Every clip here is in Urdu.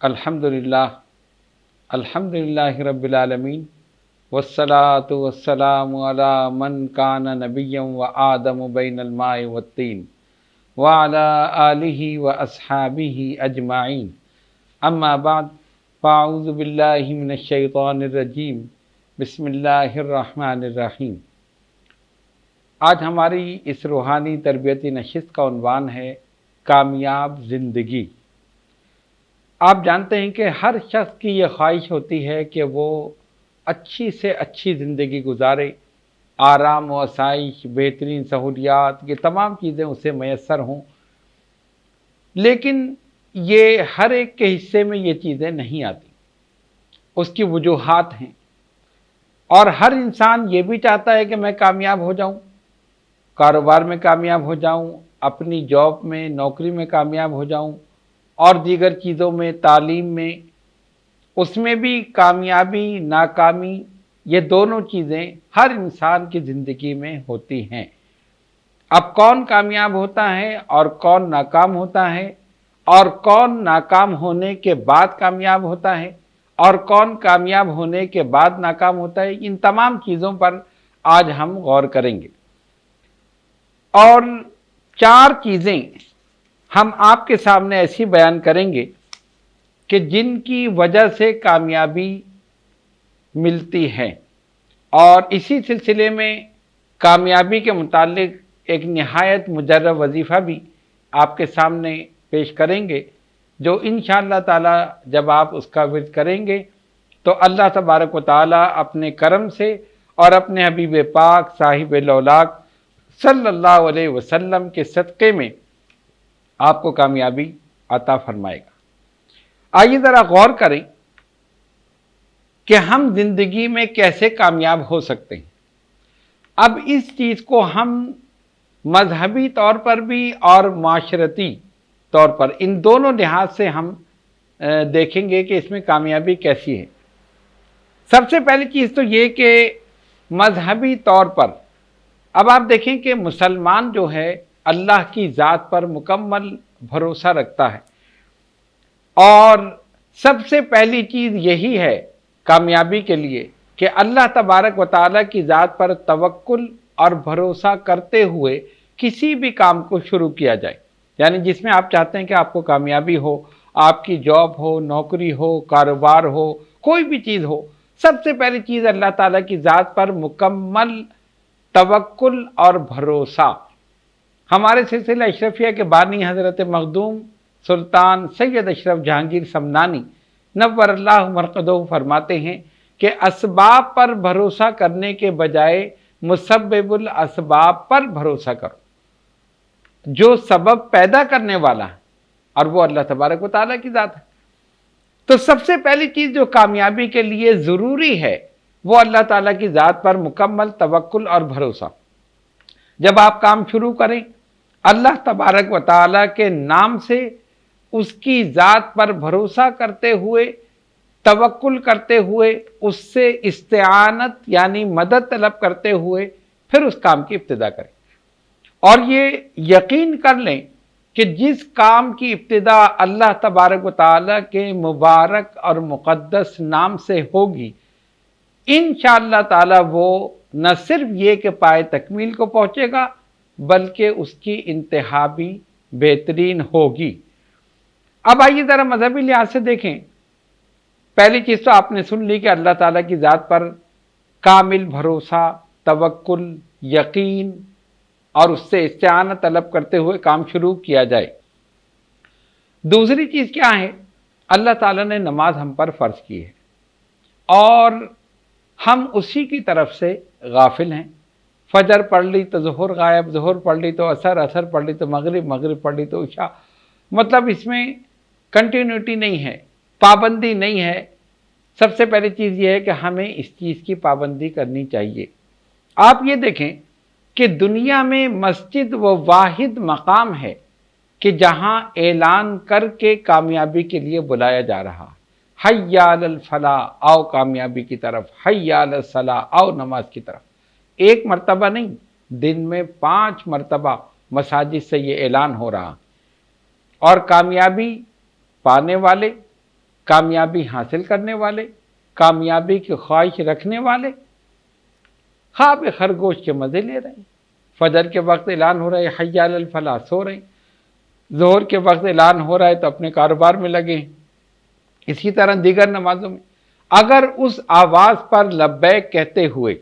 الحمدللہ الحمدللہ رب العالمین والصلاة والسلام علی من کان نبیا و آدم بین الماء والطین وعلی آلہ و اصحابہ اجمعین اما بعد فاعوذ باللہ من الشیطان الرجیم بسم اللہ الرحمن الرحیم۔ آج ہماری اس روحانی تربیتی نشست کا عنوان ہے کامیاب زندگی۔ آپ جانتے ہیں کہ ہر شخص کی یہ خواہش ہوتی ہے کہ وہ اچھی سے اچھی زندگی گزارے، آرام و آسائش، بہترین سہولیات، یہ تمام چیزیں اسے میسر ہوں، لیکن یہ ہر ایک کے حصے میں یہ چیزیں نہیں آتی، اس کی وجوہات ہیں۔ اور ہر انسان یہ بھی چاہتا ہے کہ میں کامیاب ہو جاؤں، کاروبار میں کامیاب ہو جاؤں، اپنی جاب میں، نوکری میں کامیاب ہو جاؤں، اور دیگر چیزوں میں، تعلیم میں، اس میں بھی کامیابی ناکامی یہ دونوں چیزیں ہر انسان کی زندگی میں ہوتی ہیں۔ اب کون کامیاب ہوتا ہے اور کون ناکام ہوتا ہے، اور کون ناکام ہونے کے بعد کامیاب ہوتا ہے، اور کون کامیاب ہونے کے بعد ناکام ہوتا ہے، ان تمام چیزوں پر آج ہم غور کریں گے۔ اور 4 چیزیں ہم آپ کے سامنے ایسی بیان کریں گے کہ جن کی وجہ سے کامیابی ملتی ہے، اور اسی سلسلے میں کامیابی کے متعلق ایک نہایت مجرب وظیفہ بھی آپ کے سامنے پیش کریں گے، جو انشاءاللہ تعالی جب آپ اس کا ورد کریں گے تو اللہ تبارک و تعالی اپنے کرم سے اور اپنے حبیب پاک صاحب لولاک صلی اللہ علیہ وسلم کے صدقے میں آپ کو کامیابی عطا فرمائے گا۔ آئیے ذرا غور کریں کہ ہم زندگی میں کیسے کامیاب ہو سکتے ہیں۔ اب اس چیز کو ہم مذہبی طور پر بھی اور معاشرتی طور پر، ان دونوں لحاظ سے ہم دیکھیں گے کہ اس میں کامیابی کیسی ہے۔ سب سے پہلی چیز تو یہ کہ مذہبی طور پر اب آپ دیکھیں کہ مسلمان جو ہے اللہ کی ذات پر مکمل بھروسہ رکھتا ہے، اور سب سے پہلی چیز یہی ہے کامیابی کے لیے کہ اللہ تبارک و تعالیٰ کی ذات پر توکل اور بھروسہ کرتے ہوئے کسی بھی کام کو شروع کیا جائے، یعنی جس میں آپ چاہتے ہیں کہ آپ کو کامیابی ہو، آپ کی جاب ہو، نوکری ہو، کاروبار ہو، کوئی بھی چیز ہو، سب سے پہلی چیز اللہ تعالیٰ کی ذات پر مکمل توکل اور بھروسہ۔ ہمارے سلسلہ اشرفیہ کے بانی حضرت مخدوم سلطان سید اشرف جہانگیر سمنانی نور اللہ مرقدہ فرماتے ہیں کہ اسباب پر بھروسہ کرنے کے بجائے مسبب الاسباب پر بھروسہ کرو، جو سبب پیدا کرنے والا ہے، اور وہ اللہ تبارک و تعالیٰ کی ذات ہے۔ تو سب سے پہلی چیز جو کامیابی کے لیے ضروری ہے وہ اللہ تعالیٰ کی ذات پر مکمل توکل اور بھروسہ۔ جب آپ کام شروع کریں، اللہ تبارک و تعالیٰ کے نام سے اس کی ذات پر بھروسہ کرتے ہوئے، توکل کرتے ہوئے، اس سے استعانت یعنی مدد طلب کرتے ہوئے پھر اس کام کی ابتدا کریں، اور یہ یقین کر لیں کہ جس کام کی ابتدا اللہ تبارک و تعالیٰ کے مبارک اور مقدس نام سے ہوگی، انشاءاللہ تعالیٰ وہ نہ صرف یہ کہ پائے تکمیل کو پہنچے گا بلکہ اس کی انتہا بھی بہترین ہوگی۔ اب آئیے ذرا مذہبی لحاظ سے دیکھیں۔ پہلی چیز تو آپ نے سن لی کہ اللہ تعالیٰ کی ذات پر کامل بھروسہ، توکل، یقین، اور اس سے استعانت طلب کرتے ہوئے کام شروع کیا جائے۔ دوسری چیز کیا ہے؟ اللہ تعالیٰ نے نماز ہم پر فرض کی ہے، اور ہم اسی کی طرف سے غافل ہیں۔ فجر پڑھ لی تو ظہر غائب، ظہر پڑھ لی تو عصر، عصر پڑھ لی تو مغرب، مغرب پڑھ لی تو عشاء، مطلب اس میں کنٹینیوٹی نہیں ہے، پابندی نہیں ہے۔ سب سے پہلی چیز یہ ہے کہ ہمیں اس چیز کی پابندی کرنی چاہیے۔ آپ یہ دیکھیں کہ دنیا میں مسجد وہ واحد مقام ہے کہ جہاں اعلان کر کے کامیابی کے لیے بلایا جا رہا ہے، حی علی الفلاح، آؤ کامیابی کی طرف، حی علی الصلاح، آؤ نماز کی طرف۔ ایک مرتبہ نہیں، دن میں 5 مرتبہ مساجد سے یہ اعلان ہو رہا، اور کامیابی پانے والے کامیابی حاصل کرنے والے، کامیابی کی خواہش رکھنے والے خواب خرگوش کے مزے لے رہے ہیں۔ فجر کے وقت اعلان ہو رہا ہے حی علی الفلاح، سو رہے ہیں۔ ظہر کے وقت اعلان ہو رہا ہے تو اپنے کاروبار میں لگے ہیں۔ اسی طرح دیگر نمازوں میں اگر اس آواز پر لبیک کہتے ہوئے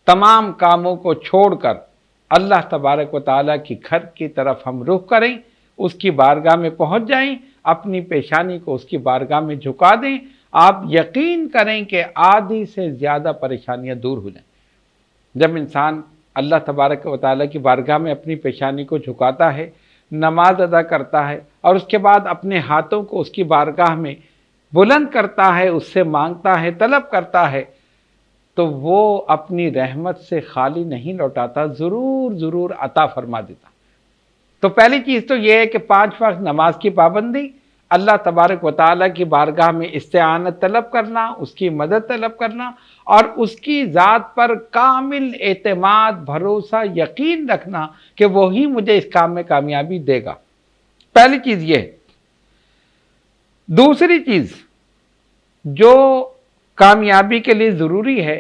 تمام کاموں کو چھوڑ کر اللہ تبارک و تعالیٰ کی گھر کی طرف ہم رخ کریں، اس کی بارگاہ میں پہنچ جائیں، اپنی پیشانی کو اس کی بارگاہ میں جھکا دیں، آپ یقین کریں کہ آدھی سے زیادہ پریشانیاں دور ہو جائیں۔ جب انسان اللہ تبارک و تعالیٰ کی بارگاہ میں اپنی پیشانی کو جھکاتا ہے، نماز ادا کرتا ہے اور اس کے بعد اپنے ہاتھوں کو اس کی بارگاہ میں بلند کرتا ہے، اس سے مانگتا ہے، طلب کرتا ہے، تو وہ اپنی رحمت سے خالی نہیں لوٹاتا، ضرور عطا فرما دیتا۔ تو پہلی چیز تو یہ ہے کہ 5 وقت نماز کی پابندی، اللہ تبارک و تعالیٰ کی بارگاہ میں استعانت طلب کرنا، اس کی مدد طلب کرنا اور اس کی ذات پر کامل اعتماد، بھروسہ، یقین رکھنا کہ وہی مجھے اس کام میں کامیابی دے گا۔ پہلی چیز یہ ہے۔ دوسری چیز جو کامیابی کے لیے ضروری ہے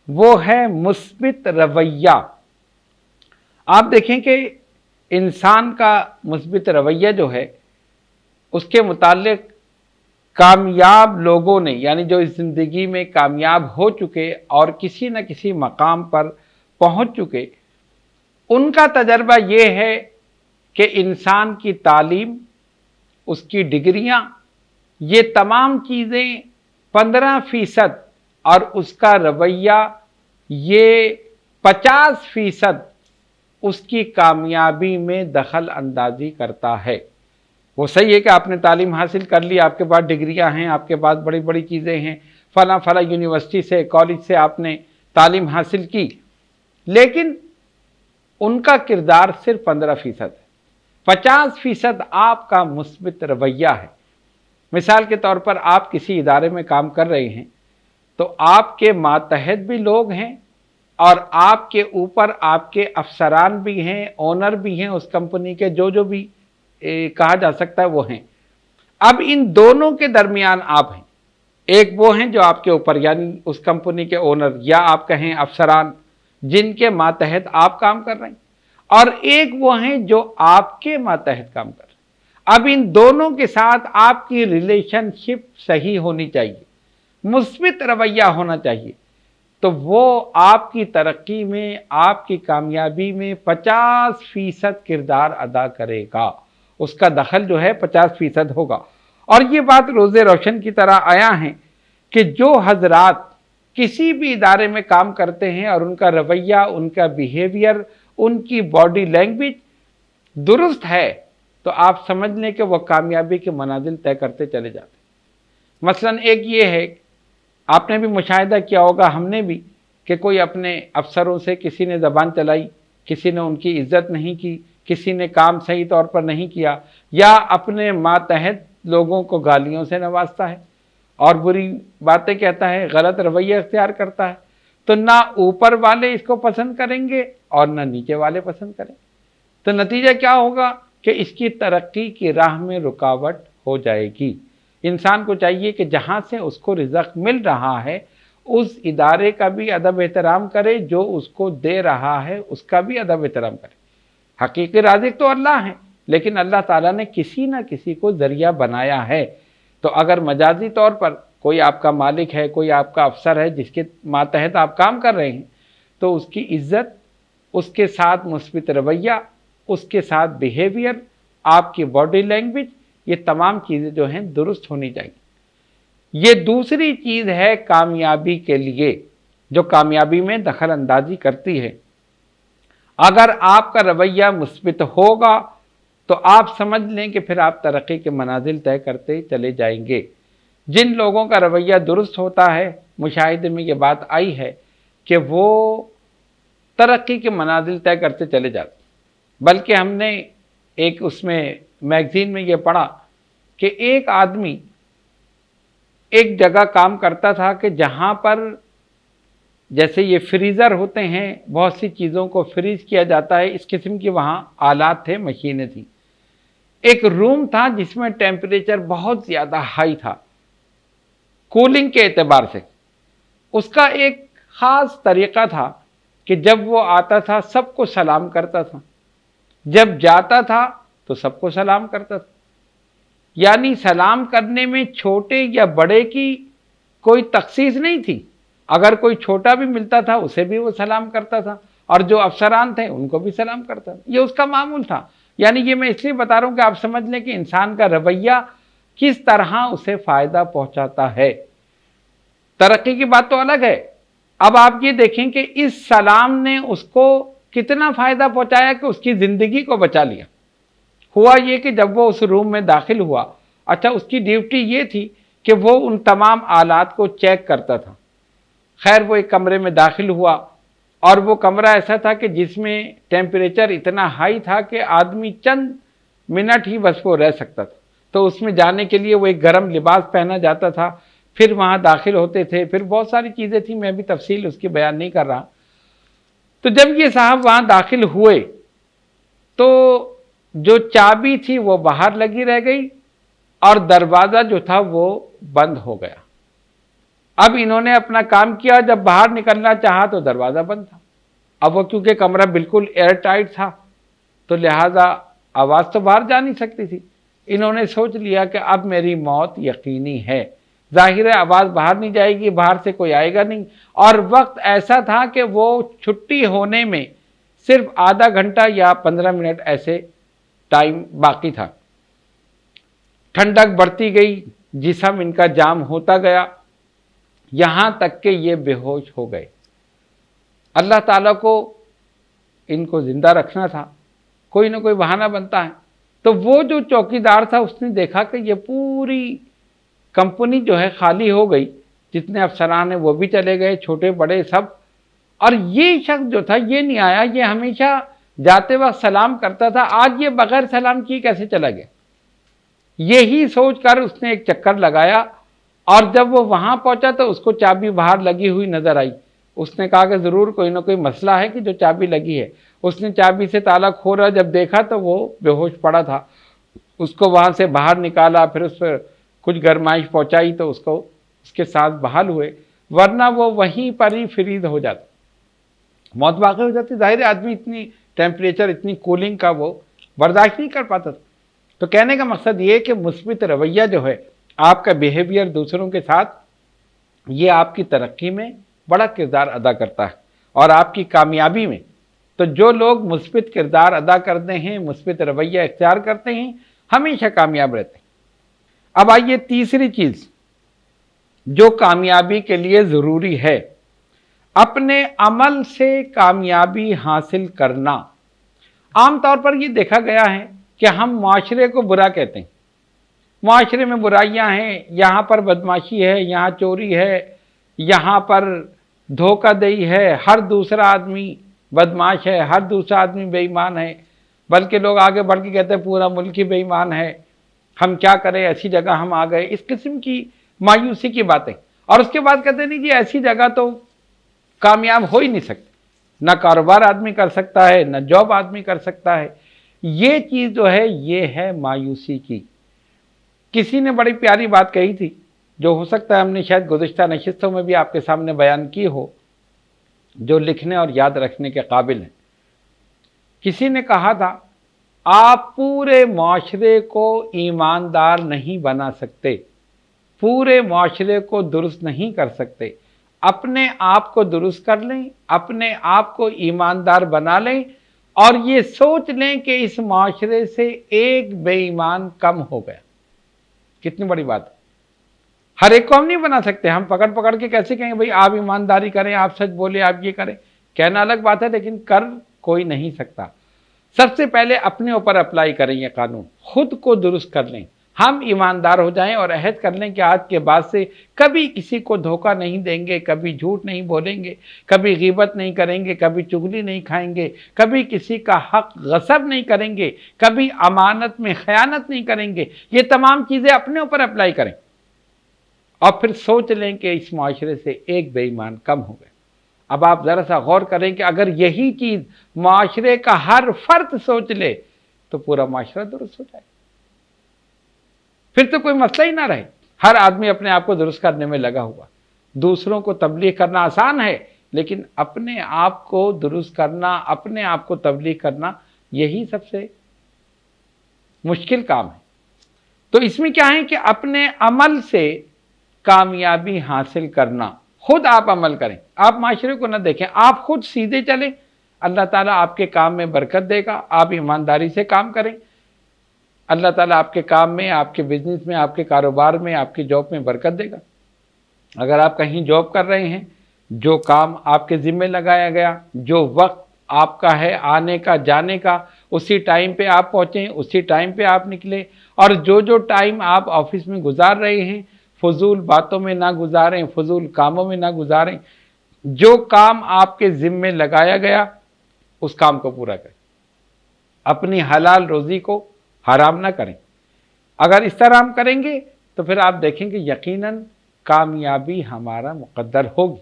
وہ ہے مثبت رویہ۔ آپ دیکھیں کہ انسان کا مثبت رویہ جو ہے اس کے متعلق کامیاب لوگوں نے، یعنی جو اس زندگی میں کامیاب ہو چکے اور کسی نہ کسی مقام پر پہنچ چکے، ان کا تجربہ یہ ہے کہ انسان کی تعلیم، اس کی ڈگریاں، یہ تمام چیزیں 15% اور اس کا رویہ یہ 50% اس کی کامیابی میں دخل اندازی کرتا ہے۔ وہ صحیح ہے کہ آپ نے تعلیم حاصل کر لی، آپ کے پاس ڈگریاں ہیں، آپ کے پاس بڑی بڑی چیزیں ہیں، فلاں یونیورسٹی سے، کالج سے آپ نے تعلیم حاصل کی، لیکن ان کا کردار صرف 15% ہے۔ 50% آپ کا مثبت رویہ ہے۔ مثال کے طور پر آپ کسی ادارے میں کام کر رہے ہیں تو آپ کے ماتحت بھی لوگ ہیں اور آپ کے اوپر آپ کے افسران بھی ہیں، اونر بھی ہیں اس کمپنی کے، جو بھی کہا جا سکتا ہے وہ ہیں۔ اب ان دونوں کے درمیان آپ ہیں، ایک وہ ہیں جو آپ کے اوپر یعنی اس کمپنی کے اونر یا آپ کہیں افسران جن کے ماتحت آپ کام کر رہے ہیں، اور ایک وہ ہیں جو آپ کے ماتحت کام کر رہے ہیں۔ اب ان دونوں کے ساتھ آپ کی ریلیشن شپ صحیح ہونی چاہیے، مثبت رویہ ہونا چاہیے، تو وہ آپ کی ترقی میں، آپ کی کامیابی میں 50% کردار ادا کرے گا، اس کا دخل جو ہے 50% ہوگا۔ اور یہ بات روز روشن کی طرح آیا ہے کہ جو حضرات کسی بھی ادارے میں کام کرتے ہیں اور ان کا رویہ، ان کا بیہیویئر، ان کی باڈی لینگویج درست ہے تو آپ سمجھ لیں کہ وہ کامیابی کے منازل طے کرتے چلے جاتے ہیں۔ مثلا ایک یہ ہے، آپ نے بھی مشاہدہ کیا ہوگا، ہم نے بھی، کہ کوئی اپنے افسروں سے کسی نے زبان چلائی، کسی نے ان کی عزت نہیں کی، کسی نے کام صحیح طور پر نہیں کیا، یا اپنے ماتحت لوگوں کو گالیوں سے نوازتا ہے اور بری باتیں کہتا ہے، غلط رویہ اختیار کرتا ہے، تو نہ اوپر والے اس کو پسند کریں گے اور نہ نیچے والے پسند کریں، تو نتیجہ کیا ہوگا کہ اس کی ترقی کی راہ میں رکاوٹ ہو جائے گی۔ انسان کو چاہیے کہ جہاں سے اس کو رزق مل رہا ہے اس ادارے کا بھی ادب احترام کرے، جو اس کو دے رہا ہے اس کا بھی ادب احترام کرے۔ حقیقی رازق تو اللہ ہے، لیکن اللہ تعالیٰ نے کسی نہ کسی کو ذریعہ بنایا ہے، تو اگر مجازی طور پر کوئی آپ کا مالک ہے، کوئی آپ کا افسر ہے جس کے ماتحت آپ کام کر رہے ہیں، تو اس کی عزت، اس کے ساتھ مثبت رویہ، اس کے ساتھ بیہیویئر، آپ کی باڈی لینگویج، یہ تمام چیزیں جو ہیں درست ہونی چاہیے۔ یہ دوسری چیز ہے کامیابی کے لیے، جو کامیابی میں دخل اندازی کرتی ہے۔ اگر آپ کا رویہ مثبت ہوگا تو آپ سمجھ لیں کہ پھر آپ ترقی کے منازل طے کرتے چلے جائیں گے۔ جن لوگوں کا رویہ درست ہوتا ہے، مشاہدے میں یہ بات آئی ہے کہ وہ ترقی کے منازل طے کرتے چلے جاتے ہیں۔ بلکہ ہم نے ایک اس میں میگزین میں یہ پڑھا کہ ایک آدمی ایک جگہ کام کرتا تھا کہ جہاں پر جیسے یہ فریزر ہوتے ہیں، بہت سی چیزوں کو فریز کیا جاتا ہے، اس قسم کی وہاں آلات تھے، مشینیں تھیں۔ ایک روم تھا جس میں ٹیمپریچر بہت زیادہ ہائی تھا کولنگ کے اعتبار سے. اس کا ایک خاص طریقہ تھا کہ جب وہ آتا تھا سب کو سلام کرتا تھا، جب جاتا تھا تو سب کو سلام کرتا تھا. یعنی سلام کرنے میں چھوٹے یا بڑے کی کوئی تخصیص نہیں تھی. اگر کوئی چھوٹا بھی ملتا تھا اسے بھی وہ سلام کرتا تھا، اور جو افسران تھے ان کو بھی سلام کرتا تھا. یہ اس کا معمول تھا. یعنی یہ میں اس لیے بتا رہا ہوں کہ آپ سمجھ لیں کہ انسان کا رویہ کس طرح اسے فائدہ پہنچاتا ہے. ترقی کی بات تو الگ ہے. اب آپ یہ دیکھیں کہ اس سلام نے اس کو کتنا فائدہ پہنچایا کہ اس کی زندگی کو بچا لیا. ہوا یہ کہ جب وہ اس روم میں داخل ہوا، اچھا اس کی ڈیوٹی یہ تھی کہ وہ ان تمام آلات کو چیک کرتا تھا. خیر وہ ایک کمرے میں داخل ہوا، اور وہ کمرہ ایسا تھا کہ جس میں ٹیمپریچر اتنا ہائی تھا کہ آدمی چند منٹ ہی بس وہ رہ سکتا تھا. تو اس میں جانے کے لیے وہ ایک گرم لباس پہنا جاتا تھا، پھر وہاں داخل ہوتے تھے، پھر بہت ساری چیزیں تھیں، میں بھی تفصیل اس کی بیان نہیں کر رہا. تو جب یہ صاحب وہاں داخل ہوئے تو جو چابی تھی وہ باہر لگی رہ گئی اور دروازہ جو تھا وہ بند ہو گیا. اب انہوں نے اپنا کام کیا، جب باہر نکلنا چاہا تو دروازہ بند تھا. اب وہ کیونکہ کمرہ بالکل ایئر ٹائٹ تھا تو لہٰذا آواز تو باہر جا نہیں سکتی تھی. انہوں نے سوچ لیا کہ اب میری موت یقینی ہے. ظاہر ہے آواز باہر نہیں جائے گی، باہر سے کوئی آئے گا نہیں، اور وقت ایسا تھا کہ وہ چھٹی ہونے میں صرف آدھا گھنٹہ یا 15 منٹ ایسے ٹائم باقی تھا. ٹھنڈک بڑھتی گئی، جسم ان کا جام ہوتا گیا، یہاں تک کہ یہ بے ہوش ہو گئے. اللہ تعالیٰ کو ان کو زندہ رکھنا تھا، کوئی نہ کوئی بہانہ بنتا ہے. تو وہ جو چوکیدار تھا اس نے دیکھا کہ یہ پوری کمپنی جو ہے خالی ہو گئی، جتنے افسران ہیں وہ بھی چلے گئے، چھوٹے بڑے سب، اور یہ شخص جو تھا یہ نہیں آیا. یہ ہمیشہ جاتے وقت سلام کرتا تھا، آج یہ بغیر سلام کیے کیسے چلا گیا. یہی سوچ کر اس نے ایک چکر لگایا، اور جب وہ وہاں پہنچا تو اس کو چابی باہر لگی ہوئی نظر آئی. اس نے کہا کہ ضرور کوئی نہ کوئی مسئلہ ہے کہ جو چابی لگی ہے. اس نے چابی سے تالا کھولا، جب دیکھا تو وہ بے ہوش پڑا تھا. اس کو وہاں سے باہر نکالا، پھر اس پر کچھ گرمائش پہنچائی تو اس کے ساتھ بحال ہوئے، ورنہ وہ وہیں پر ہی فریز ہو جاتا، موت واقع ہو جاتی. ظاہر آدمی اتنی ٹیمپریچر، اتنی کولنگ کا وہ برداشت نہیں کر پاتا تھا. تو کہنے کا مقصد یہ کہ مثبت رویہ جو ہے آپ کا بیہیویئر دوسروں کے ساتھ، یہ آپ کی ترقی میں بڑا کردار ادا کرتا ہے اور آپ کی کامیابی میں. تو جو لوگ مثبت کردار ادا کرتے ہیں، مثبت رویہ اختیار کرتے ہیں، ہمیشہ کامیاب رہتے ہیں. اب آئیے تیسری چیز جو کامیابی کے لیے ضروری ہے، اپنے عمل سے کامیابی حاصل کرنا. عام طور پر یہ دیکھا گیا ہے کہ ہم معاشرے کو برا کہتے ہیں، معاشرے میں برائیاں ہیں، یہاں پر بدماشی ہے، یہاں چوری ہے، یہاں پر دھوکہ دہی ہے، ہر دوسرا آدمی بدماش ہے، ہر دوسرا آدمی بے ایمان ہے، بلکہ لوگ آگے بڑھ کے کہتے ہیں پورا ملک ہی بے ایمان ہے، ہم کیا کریں، ایسی جگہ ہم آ گئے. اس قسم کی مایوسی کی باتیں، اور اس کے بعد کہتے ہیں نہیں جی ایسی جگہ تو کامیاب ہو ہی نہیں سکتے، نہ کاروبار آدمی کر سکتا ہے، نہ جاب آدمی کر سکتا ہے. یہ چیز جو ہے یہ ہے مایوسی کی. کسی نے بڑی پیاری بات کہی تھی جو ہو سکتا ہے ہم نے شاید گزشتہ نشستوں میں بھی آپ کے سامنے بیان کی ہو، جو لکھنے اور یاد رکھنے کے قابل ہے. کسی نے کہا تھا آپ پورے معاشرے کو ایماندار نہیں بنا سکتے، پورے معاشرے کو درست نہیں کر سکتے. اپنے آپ کو درست کر لیں، اپنے آپ کو ایماندار بنا لیں، اور یہ سوچ لیں کہ اس معاشرے سے ایک بے ایمان کم ہو گیا. کتنی بڑی بات ہے. ہر ایک کو ہم نہیں بنا سکتے. ہم پکڑ کے کیسے کہیں گے بھئی آپ ایمانداری کریں، آپ سچ بولیں، آپ یہ کریں. کہنا الگ بات ہے لیکن کر کوئی نہیں سکتا. سب سے پہلے اپنے اوپر اپلائی کریں یہ قانون، خود کو درست کر لیں. ہم ایماندار ہو جائیں اور عہد کر لیں کہ آج کے بعد سے کبھی کسی کو دھوکہ نہیں دیں گے، کبھی جھوٹ نہیں بولیں گے، کبھی غیبت نہیں کریں گے، کبھی چغلی نہیں کھائیں گے، کبھی کسی کا حق غصب نہیں کریں گے، کبھی امانت میں خیانت نہیں کریں گے. یہ تمام چیزیں اپنے اوپر اپلائی کریں اور پھر سوچ لیں کہ اس معاشرے سے ایک بے ایمان کم ہو گئے. اب آپ ذرا سا غور کریں کہ اگر یہی چیز معاشرے کا ہر فرد سوچ لے تو پورا معاشرہ درست ہو جائے. پھر تو کوئی مسئلہ ہی نہ رہے. ہر آدمی اپنے آپ کو درست کرنے میں لگا ہوا. دوسروں کو تبلیغ کرنا آسان ہے، لیکن اپنے آپ کو درست کرنا، اپنے آپ کو تبلیغ کرنا، یہی سب سے مشکل کام ہے. تو اس میں کیا ہے کہ اپنے عمل سے کامیابی حاصل کرنا. خود آپ عمل کریں، آپ معاشرے کو نہ دیکھیں، آپ خود سیدھے چلیں، اللہ تعالیٰ آپ کے کام میں برکت دے گا. آپ ایمانداری سے کام کریں، اللہ تعالیٰ آپ کے کام میں، آپ کے بزنس میں، آپ کے کاروبار میں، آپ کی جاب میں برکت دے گا. اگر آپ کہیں جاب کر رہے ہیں، جو کام آپ کے ذمہ لگایا گیا، جو وقت آپ کا ہے آنے کا جانے کا، اسی ٹائم پہ آپ پہنچیں، اسی ٹائم پہ آپ نکلیں. اور جو ٹائم آپ آفس میں گزار رہے ہیں، فضول باتوں میں نہ گزاریں، فضول کاموں میں نہ گزاریں. جو کام آپ کے ذمہ لگایا گیا اس کام کو پورا کریں. اپنی حلال روزی کو حرام نہ کریں. اگر اس طرح ہم کریں گے تو پھر آپ دیکھیں کہ یقیناً کامیابی ہمارا مقدر ہوگی.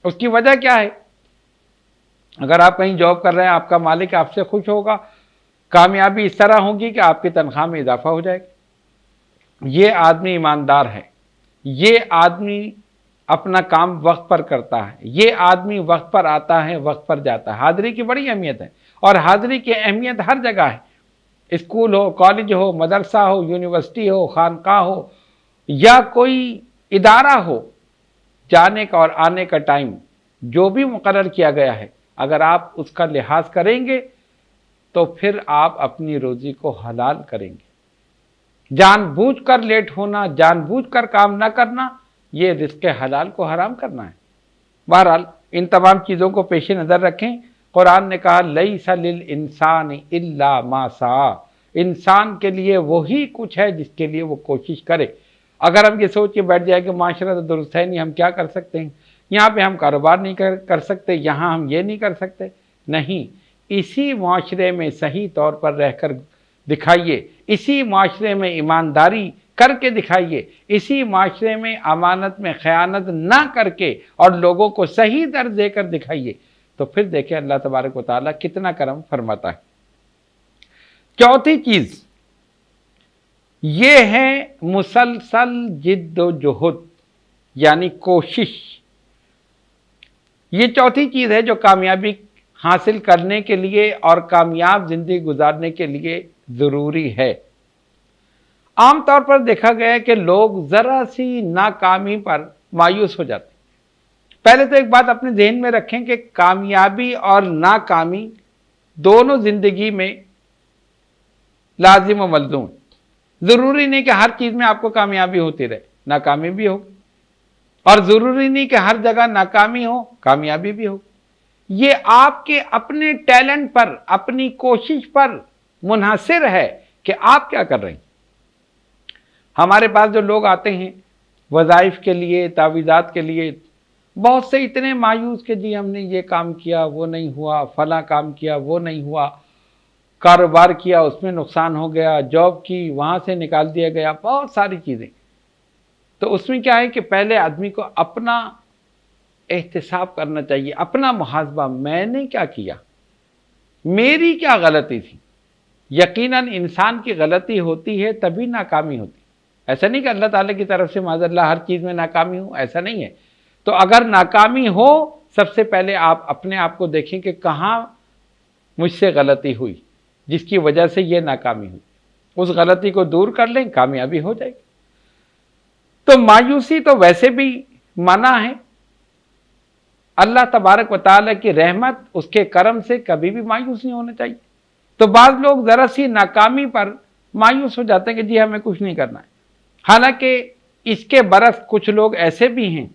اس کی وجہ کیا ہے؟ اگر آپ کہیں جاب کر رہے ہیں، آپ کا مالک آپ سے خوش ہوگا، کامیابی اس طرح ہوگی کہ آپ کی تنخواہ میں اضافہ ہو جائے گا. یہ آدمی ایماندار ہے، یہ آدمی اپنا کام وقت پر کرتا ہے، یہ آدمی وقت پر آتا ہے، وقت پر جاتا ہے. حاضری کی بڑی اہمیت ہے، اور حاضری کی اہمیت ہر جگہ ہے. اسکول ہو، کالج ہو، مدرسہ ہو، یونیورسٹی ہو، خانقاہ ہو، یا کوئی ادارہ ہو، جانے کا اور آنے کا ٹائم جو بھی مقرر کیا گیا ہے، اگر آپ اس کا لحاظ کریں گے تو پھر آپ اپنی روزی کو حلال کریں گے. جان بوجھ کر لیٹ ہونا، جان بوجھ کر کام نہ کرنا، یہ رزق حلال کو حرام کرنا ہے. بہرحال ان تمام چیزوں کو پیش نظر رکھیں. قرآن نے کہا لیس للانسان الا ما سعی، انسان کے لیے وہی کچھ ہے جس کے لیے وہ کوشش کرے. اگر ہم یہ سوچ کے بیٹھ جائیں کہ معاشرہ تو درست ہے نہیں، ہم کیا کر سکتے ہیں، یہاں پہ ہم کاروبار نہیں کر سکتے، یہاں ہم یہ نہیں کر سکتے، نہیں. اسی معاشرے میں صحیح طور پر رہ کر دکھائیے، اسی معاشرے میں ایمانداری کر کے دکھائیے، اسی معاشرے میں امانت میں خیانت نہ کر کے اور لوگوں کو صحیح درس دے کر دکھائیے، تو پھر دیکھیں اللہ تبارک و تعالیٰ کتنا کرم فرماتا ہے. چوتھی چیز یہ ہے مسلسل جد و جہد، یعنی کوشش. یہ چوتھی چیز ہے جو کامیابی حاصل کرنے کے لیے اور کامیاب زندگی گزارنے کے لیے ضروری ہے. عام طور پر دیکھا گیا ہے کہ لوگ ذرا سی ناکامی پر مایوس ہو جاتے ہیں. پہلے تو ایک بات اپنے ذہن میں رکھیں کہ کامیابی اور ناکامی دونوں زندگی میں لازم و ملزوم. ضروری نہیں کہ ہر چیز میں آپ کو کامیابی ہوتی رہے، ناکامی بھی ہوگی، اور ضروری نہیں کہ ہر جگہ ناکامی ہو، کامیابی بھی ہو. یہ آپ کے اپنے ٹیلنٹ پر، اپنی کوشش پر منحصر ہے کہ آپ کیا کر رہے ہیں. ہمارے پاس جو لوگ آتے ہیں وظائف کے لیے، تعویضات کے لیے، بہت سے اتنے مایوس کہ جی ہم نے یہ کام کیا وہ نہیں ہوا، فلاں کام کیا وہ نہیں ہوا، کاروبار کیا اس میں نقصان ہو گیا، جاب کی وہاں سے نکال دیا گیا، بہت ساری چیزیں. تو اس میں کیا ہے کہ پہلے آدمی کو اپنا احتساب کرنا چاہیے، اپنا محاسبہ. میں نے کیا کیا، میری کیا غلطی تھی. یقیناً انسان کی غلطی ہوتی ہے تبھی ناکامی ہوتی. ایسا نہیں کہ اللہ تعالیٰ کی طرف سے معاذ اللہ ہر چیز میں ناکامی ہو، ایسا نہیں ہے. تو اگر ناکامی ہو، سب سے پہلے آپ اپنے آپ کو دیکھیں کہ کہاں مجھ سے غلطی ہوئی جس کی وجہ سے یہ ناکامی ہوئی. اس غلطی کو دور کر لیں، کامیابی ہو جائے گی. تو مایوسی تو ویسے بھی منع ہے. اللہ تبارک و تعالیٰ کی رحمت، اس کے کرم سے کبھی بھی مایوس نہیں ہونا چاہیے. تو بعض لوگ ذرا سی ناکامی پر مایوس ہو جاتے ہیں کہ جی ہمیں کچھ نہیں کرنا ہے. حالانکہ اس کے برعکس کچھ لوگ ایسے بھی ہیں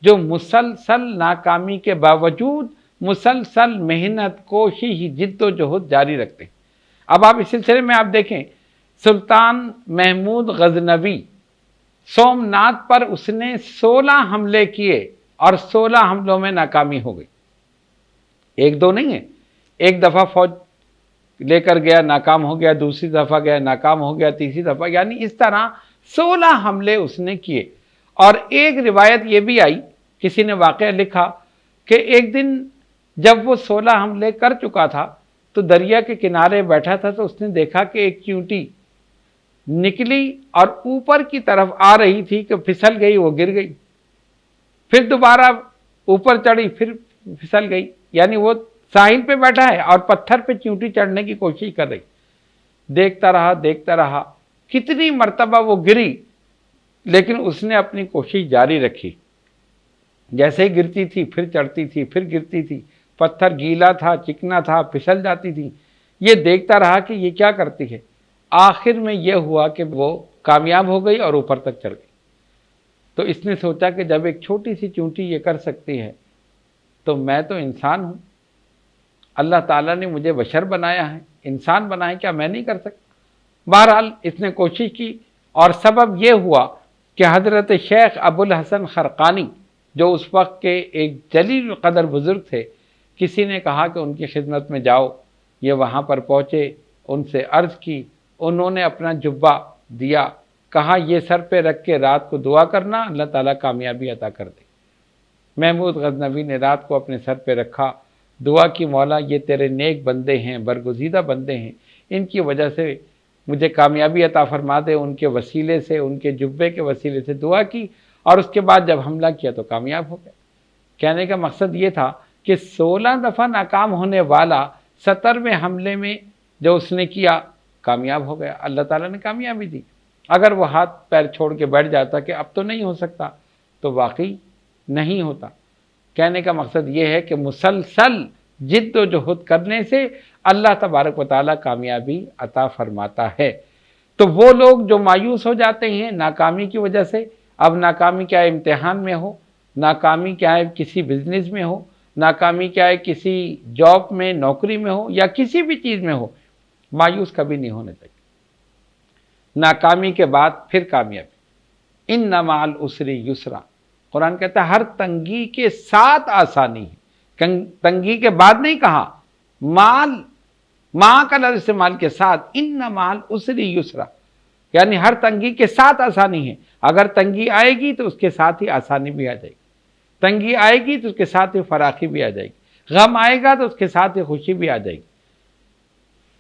جو مسلسل ناکامی کے باوجود مسلسل محنت، کوشش، جد و جہد جاری رکھتے ہیں. اب آپ اس سلسلے میں آپ دیکھیں، سلطان محمود غزنوی، سومناتھ پر اس نے 16 حملے کیے اور 16 حملوں میں ناکامی ہو گئی. ایک دو نہیں ہے، ایک دفعہ فوج لے کر گیا، ناکام ہو گیا، دوسری دفعہ گیا، ناکام ہو گیا، تیسری دفعہ، یعنی اس طرح 16 حملے اس نے کیے. اور ایک روایت یہ بھی آئی، کسی نے واقعہ لکھا کہ ایک دن جب وہ 16 حملے کر چکا تھا تو دریا کے کنارے بیٹھا تھا، تو اس نے دیکھا کہ ایک چیونٹی نکلی اور اوپر کی طرف آ رہی تھی کہ پھسل گئی، وہ گر گئی، پھر دوبارہ اوپر چڑھی، پھر پھسل گئی، یعنی وہ ساحل پہ بیٹھا ہے اور پتھر پہ چیونٹی چڑھنے کی کوشش کر رہی، دیکھتا رہا کتنی مرتبہ وہ گری، لیکن اس نے اپنی کوشش جاری رکھی، جیسے ہی گرتی تھی پھر چڑھتی تھی، پھر گرتی تھی، پتھر گیلا تھا، چکنا تھا، پھسل جاتی تھی، یہ دیکھتا رہا کہ یہ کیا کرتی ہے، آخر میں یہ ہوا کہ وہ کامیاب ہو گئی اور اوپر تک چڑھ گئی۔ تو اس نے سوچا کہ جب ایک چھوٹی سی چونٹی یہ کر سکتی ہے تو میں تو انسان ہوں، اللہ تعالیٰ نے مجھے بشر بنایا ہے، انسان بنایا ہے، کیا میں نہیں کر سکتا؟ بہرحال اس نے کوشش کی، اور سبب یہ ہوا کہ حضرت شیخ ابو الحسن خرقانی جو اس وقت کے ایک جلیل القدر بزرگ تھے، کسی نے کہا کہ ان کی خدمت میں جاؤ، یہ وہاں پر پہنچے، ان سے عرض کی، انہوں نے اپنا جبہ دیا، کہا یہ سر پہ رکھ کے رات کو دعا کرنا، اللہ تعالیٰ کامیابی عطا کر دے۔ محمود غزنوی نے رات کو اپنے سر پہ رکھا، دعا کی، مولا یہ تیرے نیک بندے ہیں، برگزیدہ بندے ہیں، ان کی وجہ سے مجھے کامیابی عطا فرما دے، ان کے وسیلے سے، ان کے جبے کے وسیلے سے دعا کی، اور اس کے بعد جب حملہ کیا تو کامیاب ہو گئے۔ کہنے کا مقصد یہ تھا کہ 16 دفعہ ناکام ہونے والا 17ویں حملے میں جو اس نے کیا کامیاب ہو گیا، اللہ تعالیٰ نے کامیابی دی۔ اگر وہ ہاتھ پیر چھوڑ کے بیٹھ جاتا کہ اب تو نہیں ہو سکتا، تو واقعی نہیں ہوتا۔ کہنے کا مقصد یہ ہے کہ مسلسل جد و جہد کرنے سے اللہ تبارک و تعالیٰ کامیابی عطا فرماتا ہے۔ تو وہ لوگ جو مایوس ہو جاتے ہیں ناکامی کی وجہ سے، اب ناکامی کیا ہے امتحان میں ہو، ناکامی کیا ہے کسی بزنس میں ہو، ناکامی کیا ہے کسی جاب میں، نوکری میں ہو، یا کسی بھی چیز میں ہو، مایوس کبھی نہیں ہونے چاہیے۔ ناکامی کے بعد پھر کامیابی، ان مع العسر یسرا، قرآن کہتا ہے ہر تنگی کے ساتھ آسانی ہے، تنگی کے بعد نہیں کہا، مع کا لفظ استعمال کے ساتھ، ان مع العسر یسرا، یعنی ہر تنگی کے ساتھ آسانی ہے۔ اگر تنگی آئے گی تو اس کے ساتھ ہی آسانی بھی آ جائے گی، تنگی آئے گی تو اس کے ساتھ ہی فراخی بھی آ جائے گی، غم آئے گا تو اس کے ساتھ ہی خوشی بھی آ جائے گی،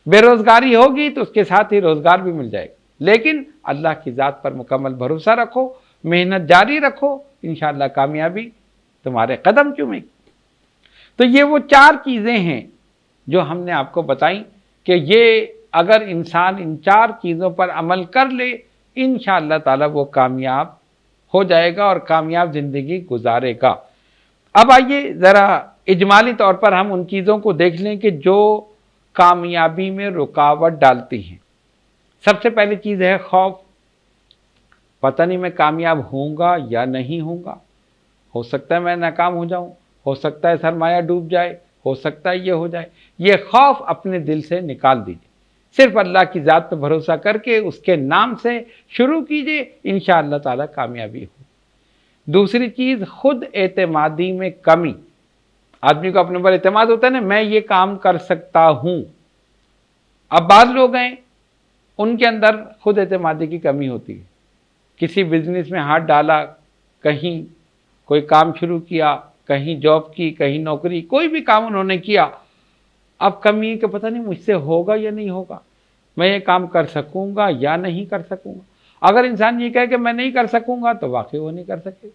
بے روزگاری ہوگی تو اس کے ساتھ ہی روزگار بھی مل جائے گا۔ لیکن اللہ کی ذات پر مکمل بھروسہ رکھو، محنت جاری رکھو، انشاءاللہ کامیابی تمہارے قدم چومے گی۔ تو یہ وہ 4 چیزیں ہیں جو ہم نے آپ کو بتائیں کہ یہ اگر انسان ان 4 چیزوں پر عمل کر لے، انشاءاللہ تعالی وہ کامیاب ہو جائے گا اور کامیاب زندگی گزارے گا۔ اب آئیے ذرا اجمالی طور پر ہم ان چیزوں کو دیکھ لیں کہ جو کامیابی میں رکاوٹ ڈالتی ہیں۔ سب سے پہلی چیز ہے خوف، پتہ نہیں میں کامیاب ہوں گا یا نہیں ہوں گا، ہو سکتا ہے میں ناکام ہو جاؤں، ہو سکتا ہے سرمایہ ڈوب جائے، ہو سکتا ہے یہ ہو جائے۔ یہ خوف اپنے دل سے نکال دیجئے، صرف اللہ کی ذات پہ بھروسہ کر کے اس کے نام سے شروع کیجئے، انشاءاللہ تعالی کامیابی ہو۔ دوسری چیز خود اعتمادی میں کمی، آدمی کو اپنے پر اعتماد ہوتا ہے نا، میں یہ کام کر سکتا ہوں۔ اب بعض لوگ ہیں ان کے اندر خود اعتمادی کی کمی ہوتی ہے، کسی بزنس میں ہاتھ ڈالا، کہیں کوئی کام شروع کیا، کہیں جاب کی، کہیں نوکری، کوئی بھی کام انہوں نے کیا، اب کمی ہے کہ پتہ نہیں مجھ سے ہوگا یا نہیں ہوگا، میں یہ کام کر سکوں گا یا نہیں کر سکوں گا۔ اگر انسان یہ کہے کہ میں نہیں کر سکوں گا تو واقعی وہ نہیں کر سکے،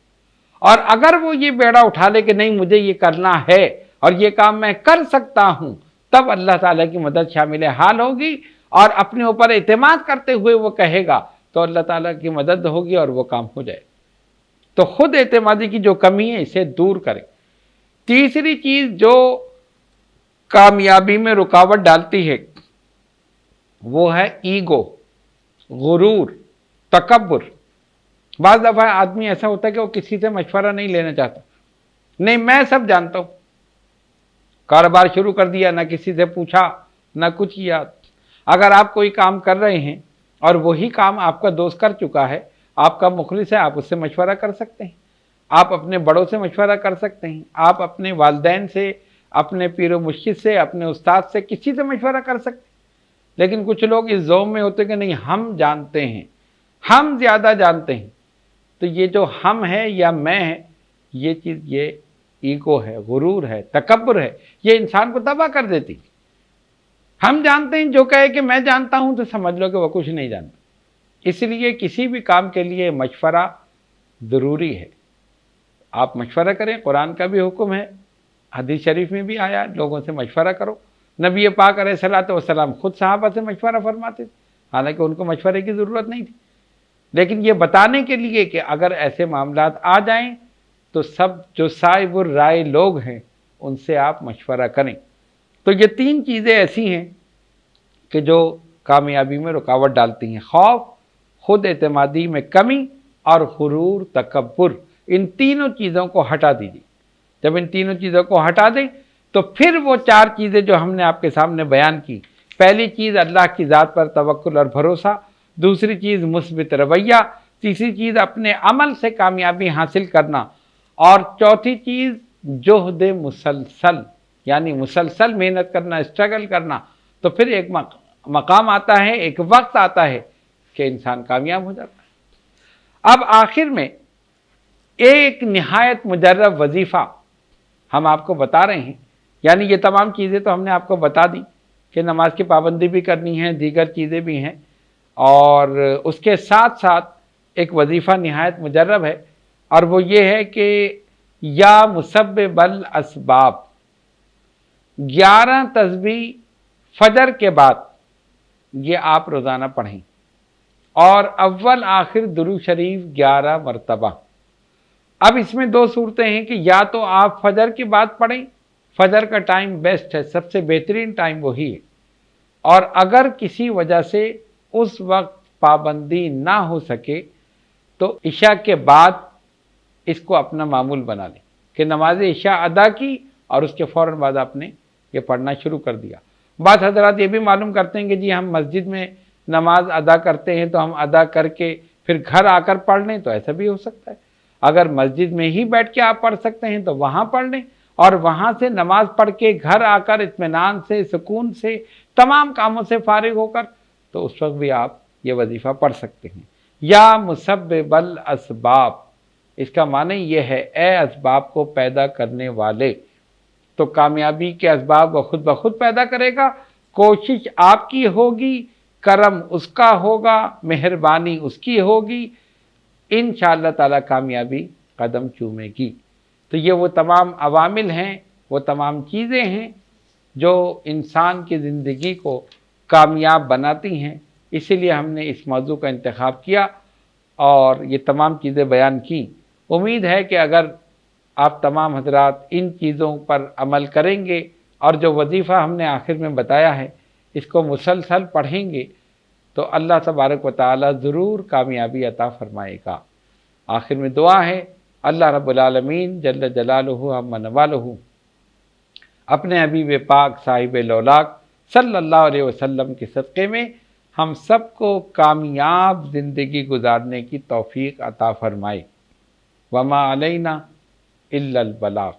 اور اگر وہ یہ بیڑا اٹھا لے کہ نہیں مجھے یہ کرنا ہے اور یہ کام میں کر سکتا ہوں، تب اللہ تعالیٰ کی مدد شامل حال ہوگی، اور اپنے اوپر اعتماد کرتے ہوئے وہ کہے گا تو اللہ تعالیٰ کی مدد ہوگی اور وہ کام ہو جائے۔ تو خود اعتمادی کی جو کمی ہے اسے دور کریں۔ تیسری چیز جو کامیابی میں رکاوٹ ڈالتی ہے وہ ہے ایگو، غرور، تکبر۔ بعض دفعہ آدمی ایسا ہوتا ہے کہ وہ کسی سے مشورہ نہیں لینا چاہتا، نہیں میں سب جانتا ہوں، کاروبار شروع کر دیا، نہ کسی سے پوچھا نہ کچھ کیا۔ اگر آپ کوئی کام کر رہے ہیں اور وہی کام آپ کا دوست کر چکا ہے، آپ کا مخلص ہے، آپ اس سے مشورہ کر سکتے ہیں، آپ اپنے بڑوں سے مشورہ کر سکتے ہیں، آپ اپنے والدین سے، اپنے پیر و مرشد سے، اپنے استاد سے، کسی سے مشورہ کر سکتے ہیں۔ لیکن کچھ لوگ اس ذوق میں ہوتے کہ نہیں ہم جانتے ہیں، ہم زیادہ جانتے ہیں۔ تو یہ جو ہم ہے یا میں ہے، یہ چیز یہ ایگو ہے، غرور ہے، تکبر ہے، یہ انسان کو تباہ کر دیتی۔ ہم جانتے ہیں، جو کہے کہ میں جانتا ہوں تو سمجھ لو کہ وہ کچھ نہیں جانتا۔ اس لیے کسی بھی کام کے لیے مشورہ ضروری ہے۔ آپ مشورہ کریں، قرآن کا بھی حکم ہے، حدیث شریف میں بھی آیا لوگوں سے مشورہ کرو۔ نبی پاک علیہ الصلوۃ والسلام خود صحابہ سے مشورہ فرماتے تھے، حالانکہ ان کو مشورے کی ضرورت نہیں تھی، لیکن یہ بتانے کے لیے کہ اگر ایسے معاملات آ جائیں تو سب جو صاحب الرائے لوگ ہیں ان سے آپ مشورہ کریں۔ تو یہ تین چیزیں ایسی ہیں کہ جو کامیابی میں رکاوٹ ڈالتی ہیں: خوف، خود اعتمادی میں کمی، اور غرور، تکبر۔ ان تینوں چیزوں کو ہٹا دیجیے۔ جب ان تینوں چیزوں کو ہٹا دیں تو پھر وہ چار چیزیں جو ہم نے آپ کے سامنے بیان کی، پہلی چیز اللہ کی ذات پر توکل اور بھروسہ، دوسری چیز مثبت رویہ، تیسری چیز اپنے عمل سے کامیابی حاصل کرنا، اور چوتھی چیز جہد مسلسل، یعنی مسلسل محنت کرنا، اسٹرگل کرنا۔ تو پھر ایک مقام آتا ہے، ایک وقت آتا ہے کہ انسان کامیاب ہو جاتا ہے۔ اب آخر میں ایک نہایت مجرب وظیفہ ہم آپ کو بتا رہے ہیں، یعنی یہ تمام چیزیں تو ہم نے آپ کو بتا دی کہ نماز کی پابندی بھی کرنی ہے، دیگر چیزیں بھی ہیں، اور اس کے ساتھ ساتھ ایک وظیفہ نہایت مجرب ہے، اور وہ یہ ہے کہ یا مسبب الاسباب، 11 تسبیح فجر کے بعد یہ آپ روزانہ پڑھیں، اور اول آخر درود شریف 11 مرتبہ۔ اب اس میں دو صورتیں ہیں کہ یا تو آپ فجر کے بعد پڑھیں، فجر کا ٹائم بیسٹ ہے، سب سے بہترین ٹائم وہی ہے، اور اگر کسی وجہ سے اس وقت پابندی نہ ہو سکے تو عشاء کے بعد اس کو اپنا معمول بنا لیں کہ نماز عشاء ادا کی اور اس کے فوراً بعد آپ نے یہ پڑھنا شروع کر دیا۔ بعض حضرات یہ بھی معلوم کرتے ہیں کہ جی ہم مسجد میں نماز ادا کرتے ہیں تو ہم ادا کر کے پھر گھر آ کر پڑھ لیں، تو ایسا بھی ہو سکتا ہے۔ اگر مسجد میں ہی بیٹھ کے آپ پڑھ سکتے ہیں تو وہاں پڑھ لیں، اور وہاں سے نماز پڑھ کے گھر آ کر اطمینان سے، سکون سے، تمام کاموں سے فارغ ہو کر تو اس وقت بھی آپ یہ وظیفہ پڑھ سکتے ہیں۔ یا مسبب الاسباب، اس کا معنی یہ ہے اے اسباب کو پیدا کرنے والے، تو کامیابی کے اسباب وہ خود بخود پیدا کرے گا، کوشش آپ کی ہوگی، کرم اس کا ہوگا، مہربانی اس کی ہوگی، انشاءاللہ تعالی کامیابی قدم چومے گی۔ تو یہ وہ تمام عوامل ہیں، وہ تمام چیزیں ہیں جو انسان کی زندگی کو کامیاب بناتی ہیں، اسی لیے ہم نے اس موضوع کا انتخاب کیا اور یہ تمام چیزیں بیان کی۔ امید ہے کہ اگر آپ تمام حضرات ان چیزوں پر عمل کریں گے اور جو وظیفہ ہم نے آخر میں بتایا ہے اس کو مسلسل پڑھیں گے تو اللہ تبارک و تعالی ضرور کامیابی عطا فرمائے گا۔ آخر میں دعا ہے، اللہ رب العالمین جل جلالہ عم نوالہ اپنے حبیب پاک صاحب لولاک صلی اللہ علیہ وسلم کے صدقے میں ہم سب کو کامیاب زندگی گزارنے کی توفیق عطا فرمائے۔ وما علینا الا البلاغ۔